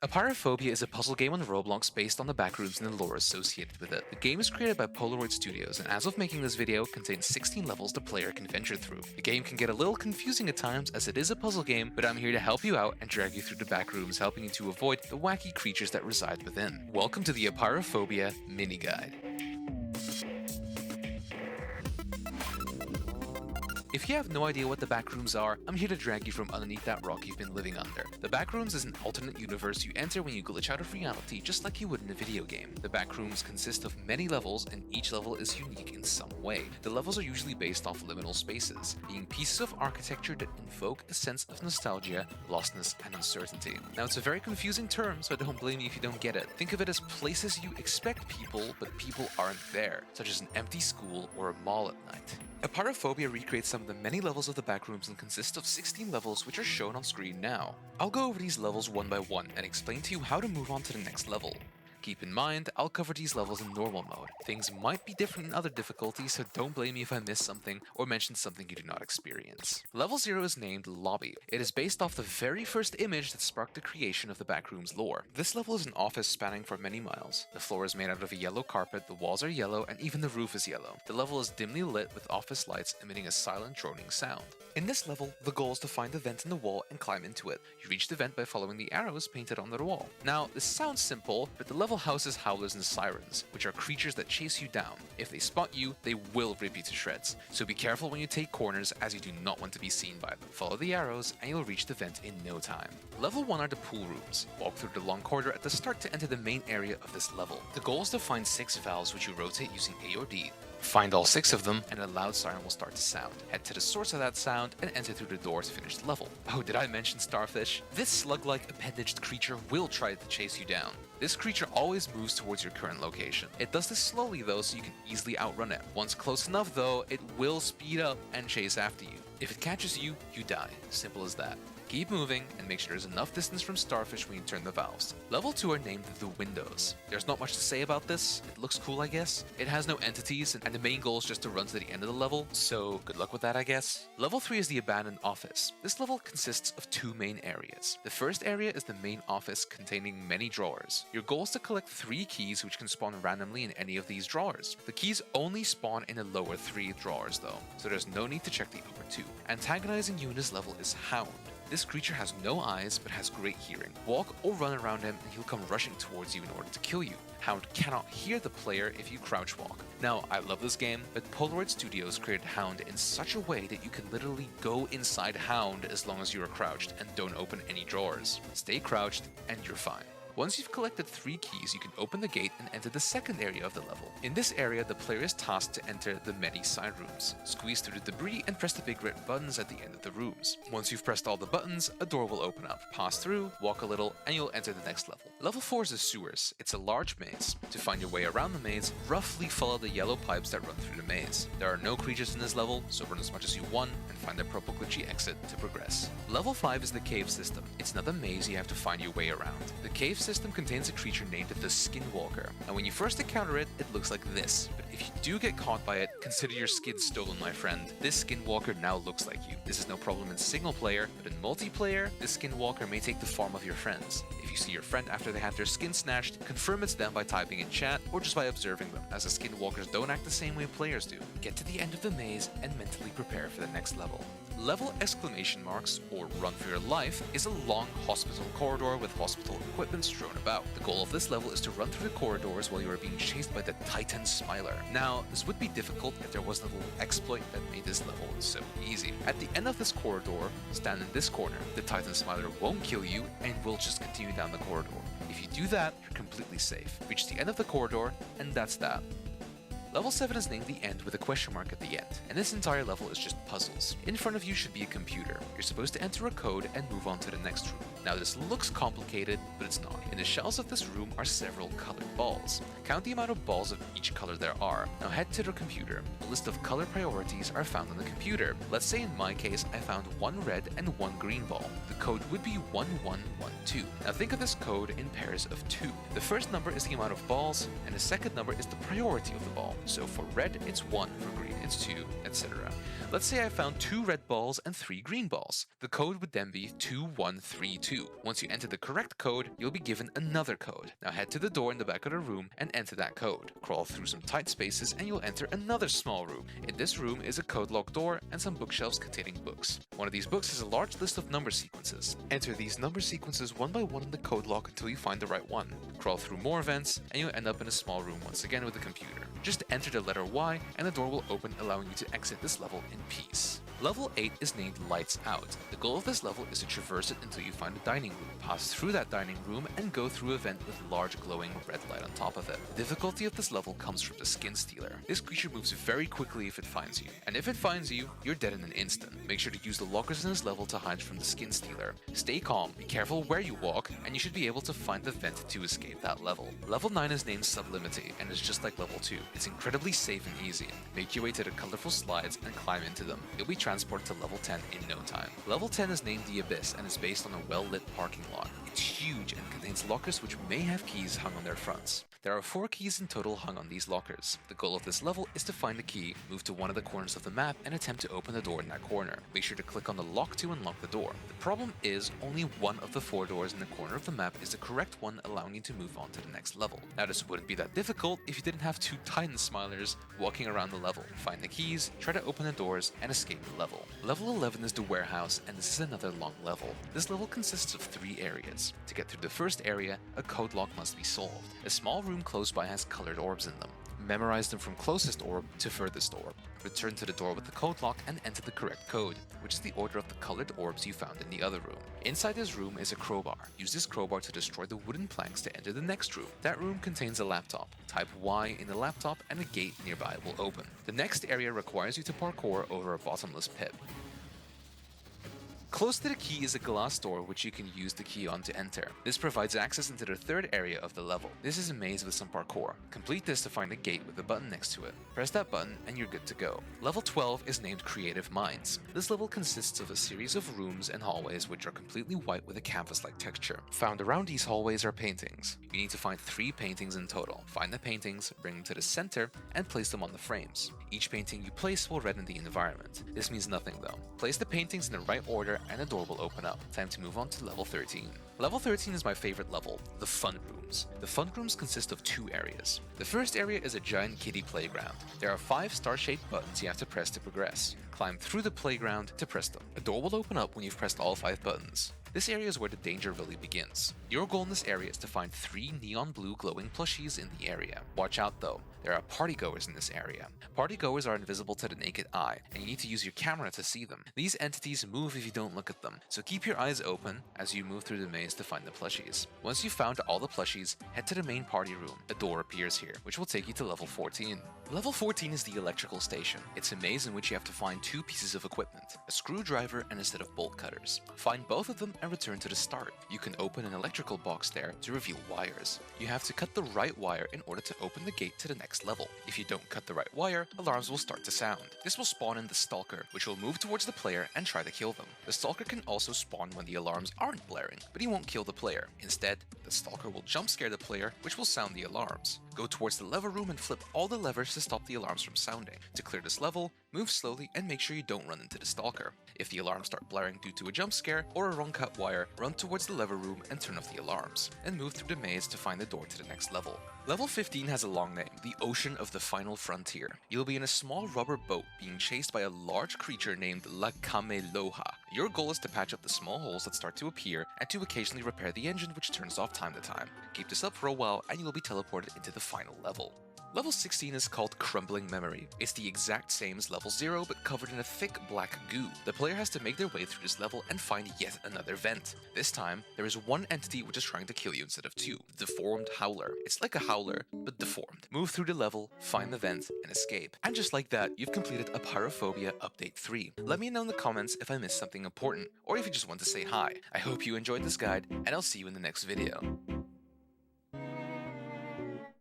Apeirophobia is a puzzle game on Roblox based on the Backrooms and the lore associated with it. The game is created by Poolrooms Studios, and as of making this video, contains 16 levels the player can venture through. The game can get a little confusing at times as it is a puzzle game, but I'm here to help you out and drag you through the Backrooms, helping you to avoid the wacky creatures that reside within. Welcome to the Apeirophobia mini guide. If you have no idea what the Backrooms are, I'm here to drag you from underneath that rock you've been living under. The Backrooms is an alternate universe you enter when you glitch out of reality just like you would in a video game. The Backrooms consist of many levels and each level is unique in some way. The levels are usually based off liminal spaces, being pieces of architecture that invoke a sense of nostalgia, lostness, and uncertainty. Now it's a very confusing term, so don't blame me if you don't get it. Think of it as places you expect people, but people aren't there, such as an empty school or a mall at night. Apeirophobia recreates some of the many levels of the Backrooms and consists of 16 levels which are shown on screen now. I'll go over these levels one by one and explain to you how to move on to the next level. Keep in mind, I'll cover these levels in normal mode. Things might be different in other difficulties, so don't blame me if I miss something or mention something you do not experience. Level 0 is named Lobby. It is based off the very first image that sparked the creation of the Backrooms lore. This level is an office spanning for many miles. The floor is made out of a yellow carpet, the walls are yellow, and even the roof is yellow. The level is dimly lit with office lights emitting a silent droning sound. In this level, the goal is to find the vent in the wall and climb into it. You reach the vent by following the arrows painted on the wall. Now, this sounds simple, but the level houses howlers and sirens, which are creatures that chase you down. If they spot you, they will rip you to shreds, so be careful when you take corners as you do not want to be seen by them. Follow the arrows and you'll reach the vent in no time. Level 1 are the pool rooms. Walk through the long corridor at the start to enter the main area of this level. The goal is to find 6 valves which you rotate using A or D. Find all 6 of them, and a loud siren will start to sound. Head to the source of that sound and enter through the door to finish the level. Oh, did I mention starfish? This slug-like appendaged creature will try to chase you down. This creature always moves towards your current location. It does this slowly though, so you can easily outrun it. Once close enough though, it will speed up and chase after you. If it catches you, you die. Simple as that. Keep moving and make sure there's enough distance from starfish when you turn the valves. Level 2 are named the windows. There's not much to say about this. It looks cool, I guess. It has no entities and the main goal is just to run to the end of the level, so good luck with that, I guess. Level 3 is the abandoned office. This level consists of 2 main areas. The first area is the main office containing many drawers. Your goal is to collect 3 keys which can spawn randomly in any of these drawers. The keys only spawn in the lower 3 drawers though, so there's no need to check the upper 2. Antagonizing you in this level is Hound. This creature has no eyes but has great hearing. Walk or run around him and he'll come rushing towards you in order to kill you. Hound cannot hear the player if you crouch walk. Now, I love this game, but Poolrooms Studios created Hound in such a way that you can literally go inside Hound as long as you are crouched and don't open any drawers. Stay crouched and you're fine. Once you've collected 3 keys, you can open the gate and enter the second area of the level. In this area, the player is tasked to enter the many side rooms. Squeeze through the debris and press the big red buttons at the end of the rooms. Once you've pressed all the buttons, a door will open up. Pass through, walk a little, and you'll enter the next level. Level 4 is the sewers. It's a large maze. To find your way around the maze, roughly follow the yellow pipes that run through the maze. There are no creatures in this level, so run as much as you want and find the purple glitchy exit to progress. Level 5 is the cave system. It's another maze you have to find your way around. The cave system contains a creature named the Skinwalker. And when you first encounter it, it looks like this. But if you do get caught by it, consider your skin stolen, my friend. This Skinwalker now looks like you. This is no problem in single player, but in multiplayer, this Skinwalker may take the form of your friends. If you see your friend after they have their skin snatched, confirm it's them by typing in chat or just by observing them, as the Skinwalkers don't act the same way players do. Get to the end of the maze and mentally prepare for the next level. Level exclamation marks, or run for your life, is a long hospital corridor with hospital equipment strewn about. The goal of this level is to run through the corridors while you are being chased by the Titan Smiler. Now, this would be difficult if there wasn't a little exploit that made this level so easy. At the end of this corridor, stand in this corner. The Titan Smiler won't kill you and will just continue down the corridor. If you do that, you're completely safe. Reach the end of the corridor, and that's that. Level 7 is named the End with a question mark at the end, and this entire level is just puzzles. In front of you should be a computer. You're supposed to enter a code and move on to the next room. Now this looks complicated, but it's not. In the shelves of this room are several colored balls. Count the amount of balls of each color there are. Now head to the computer. A list of color priorities are found on the computer. Let's say in my case I found 1 red and 1 green ball. The code would be 1112. Now think of this code in pairs of 2. The first number is the amount of balls, and the second number is the priority of the ball. So for red, it's 1, for green, it's 2, etc. Let's say I found 2 red balls and 3 green balls. The code would then be 2132. 2. Once you enter the correct code, you'll be given another code. Now head to the door in the back of the room and enter that code. Crawl through some tight spaces and you'll enter another small room. In this room is a code lock door and some bookshelves containing books. One of these books has a large list of number sequences. Enter these number sequences one by one in the code lock until you find the right one. Crawl through more vents and you'll end up in a small room once again with a computer. Just enter the letter Y and the door will open, allowing you to exit this level in peace. Level 8 is named Lights Out. The goal of this level is to traverse it until you find a dining room. Pass through that dining room and go through a vent with a large glowing red light on top of it. The difficulty of this level comes from the Skin Stealer. This creature moves very quickly if it finds you, and if it finds you, you're dead in an instant. Make sure to use the lockers in this level to hide from the Skin Stealer. Stay calm, be careful where you walk, and you should be able to find the vent to escape that level. Level 9 is named Sublimity and is just like level 2. It's incredibly safe and easy. Make your way to the colorful slides and climb into them. You'll be transported to level 10 in no time. Level 10 is named The Abyss and is based on a well-lit parking lot. It's huge and contains lockers which may have keys hung on their fronts. There are 4 keys in total hung on these lockers. The goal of this level is to find a key, move to one of the corners of the map, and attempt to open the door in that corner. Make sure to click on the lock to unlock the door. The problem is, only one of the 4 doors in the corner of the map is the correct one, allowing you to move on to the next level. Now this wouldn't be that difficult if you didn't have 2 Titan Smilers walking around the level. Find the keys, try to open the doors, and escape the level. Level 11 is the warehouse, and this is another long level. This level consists of 3 areas. To get through the first area, a code lock must be solved. A small room close by has colored orbs in them. Memorize them from closest orb to furthest orb. Return to the door with the code lock and enter the correct code, which is the order of the colored orbs you found in the other room. Inside this room is a crowbar. Use this crowbar to destroy the wooden planks to enter the next room. That room contains a laptop. Type Y in the laptop and a gate nearby will open. The next area requires you to parkour over a bottomless pit. Close to the key is a glass door which you can use the key on to enter. This provides access into the third area of the level. This is a maze with some parkour. Complete this to find a gate with a button next to it. Press that button and you're good to go. Level 12 is named Creative Minds. This level consists of a series of rooms and hallways which are completely white with a canvas-like texture. Found around these hallways are paintings. You need to find 3 paintings in total. Find the paintings, bring them to the center, and place them on the frames. Each painting you place will redden the environment. This means nothing though. Place the paintings in the right order and the door will open up. Time to move on to level 13. Level 13 is my favorite level, the Fun Rooms. The Fun Rooms consist of 2 areas. The first area is a giant kiddie playground. There are 5 star-shaped buttons you have to press to progress. Climb through the playground to press them. A door will open up when you've pressed all 5 buttons. This area is where the danger really begins. Your goal in this area is to find 3 neon blue glowing plushies in the area. Watch out though, there are partygoers in this area. Partygoers are invisible to the naked eye, and you need to use your camera to see them. These entities move if you don't look at them, so keep your eyes open as you move through the maze to find the plushies. Once you've found all the plushies, head to the main party room. A door appears here, which will take you to level 14. Level 14 is the electrical station. It's a maze in which you have to find 2 pieces of equipment, a screwdriver and a set of bolt cutters. Find both of them and return to the start. You can open an electrical box there to reveal wires. You have to cut the right wire in order to open the gate to the next level. If you don't cut the right wire, alarms will start to sound. This will spawn in the Stalker, which will move towards the player and try to kill them. The Stalker can also spawn when the alarms aren't blaring, but he won't kill the player. Instead, the Stalker will jump scare the player, which will sound the alarms. Go towards the lever room and flip all the levers to stop the alarms from sounding. To clear this level, move slowly and make sure you don't run into the Stalker. If the alarms start blaring due to a jump scare or a wrong cut wire, run towards the lever room and turn off the alarms, and move through the maze to find the door to the next level. Level 15 has a long name, the Ocean of the Final Frontier. You'll be in a small rubber boat being chased by a large creature named La Cameloha. Your goal is to patch up the small holes that start to appear and to occasionally repair the engine which turns off time to time. Keep this up for a while and you will be teleported into the final level. Level 16 is called Crumbling Memory. It's the exact same as level 0 but covered in a thick black goo. The player has to make their way through this level and find yet another vent. This time, there is one entity which is trying to kill you instead of 2, the Deformed Howler. It's like a howler, but deformed. Move through the level, find the vent, and escape. And just like that, you've completed Apeirophobia Update 3. Let me know in the comments if I missed something important, or if you just want to say hi. I hope you enjoyed this guide, and I'll see you in the next video.